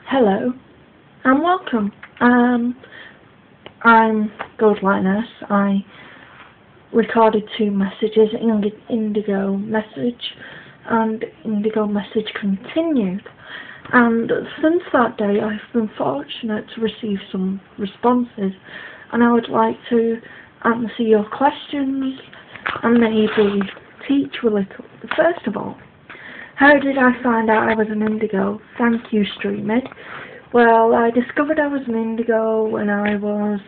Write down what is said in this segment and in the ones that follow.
Hello and welcome. I'm Gold Lioness. I recorded 2 messages, Indigo message and Indigo message continued. And since that day I've been fortunate to receive some responses, and I would like to answer your questions and maybe teach you a little. First of all, how did I find out I was an Indigo? Thank you, Streamid. Well, I discovered I was an Indigo when I was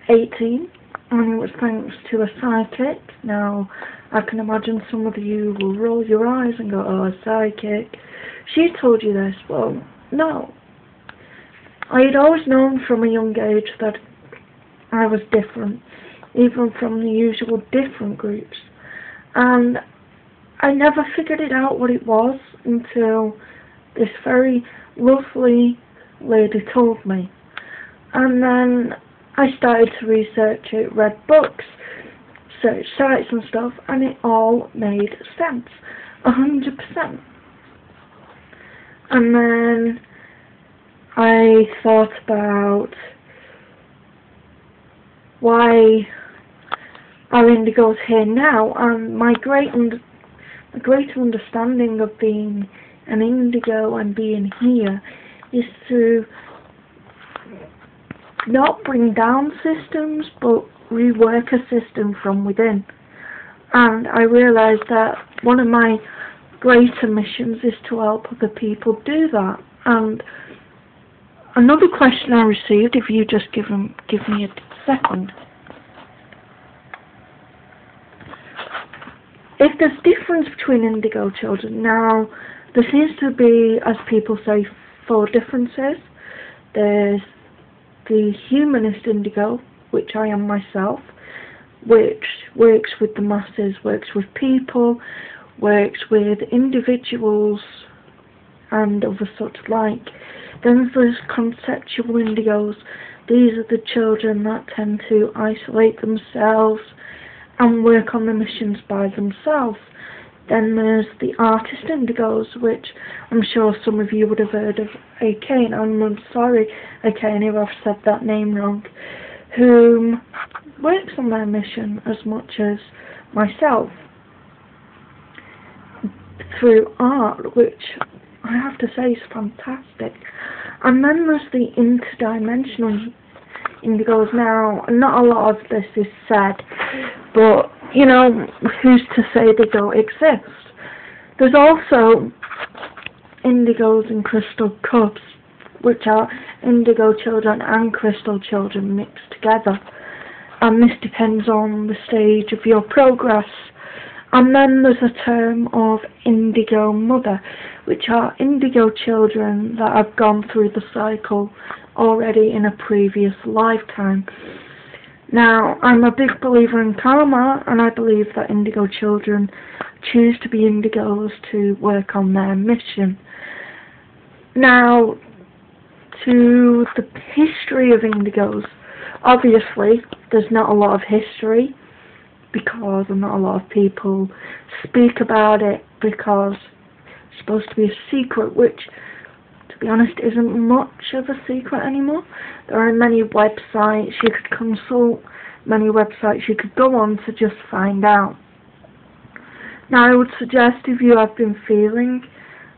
18, and it was thanks to a psychic. Now, I can imagine some of you will roll your eyes and go, oh, a psychic. She told you this. Well, no. I had always known from a young age that I was different, even from the usual different groups. And I never figured it out what it was until this very lovely lady told me. And then I started to research it, read books, searched sites and stuff, and it all made sense, 100%. And then I thought about why are Indigos here now, and my greater understanding of being an Indigo and being here is to not bring down systems but rework a system from within. And I realised that one of my greater missions is to help other people do that. And another question I received, if you just give me a second. If there's difference between Indigo children, now there seems to be, as people say, 4 differences. There's the humanist Indigo, which I am myself, which works with the masses, works with people, works with individuals and other such like. Then there's conceptual Indigos. These are the children that tend to isolate themselves and work on the missions by themselves. Then there's the artist Indigos, which I'm sure some of you would have heard of, AK, and I'm sorry, AK, if I've said that name wrong, who works on their mission as much as myself through art, which I have to say is fantastic. And then there's the interdimensional Indigos. Now, not a lot of this is said, but, you know, who's to say they don't exist? There's also Indigos and Crystal Cubs, which are Indigo children and Crystal children mixed together. And this depends on the stage of your progress. And then there's a term of Indigo Mother, which are Indigo children that have gone through the cycle already in a previous lifetime. Now, I'm a big believer in karma, and I believe that Indigo children choose to be Indigos to work on their mission. Now, to the history of Indigos, obviously there's not a lot of history, because not a lot of people speak about it, because it's supposed to be a secret, which, to be honest, isn't much of a secret anymore. There are many websites you could consult, many websites you could go on to just find out. Now, I would suggest, if you have been feeling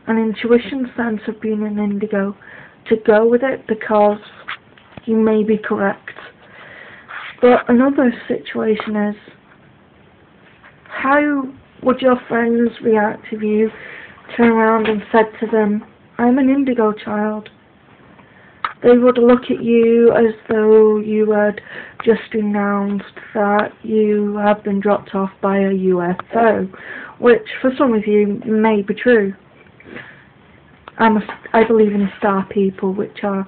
an intuition sense of being an Indigo, to go with it, because you may be correct. But another situation is, how would your friends react if you turn around and said to them, I'm an Indigo child? They would look at you as though you had just announced that you have been dropped off by a UFO, which for some of you may be true. I believe in star people, which are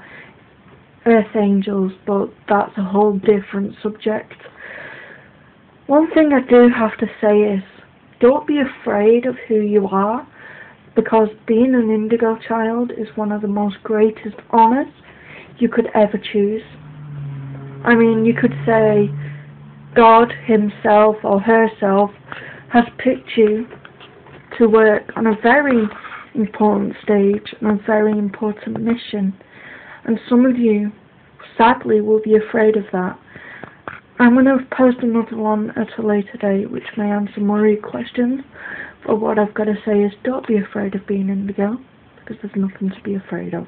earth angels, but that's a whole different subject. One thing I do have to say is, don't be afraid of who you are, because being an Indigo child is one of the most greatest honours you could ever choose. I mean, you could say God himself or herself has picked you to work on a very important stage and a very important mission. And some of you, sadly, will be afraid of that. I'm going to post another one at a later date which may answer more of your questions, but what I've got to say is don't be afraid of being indigo, because there's nothing to be afraid of.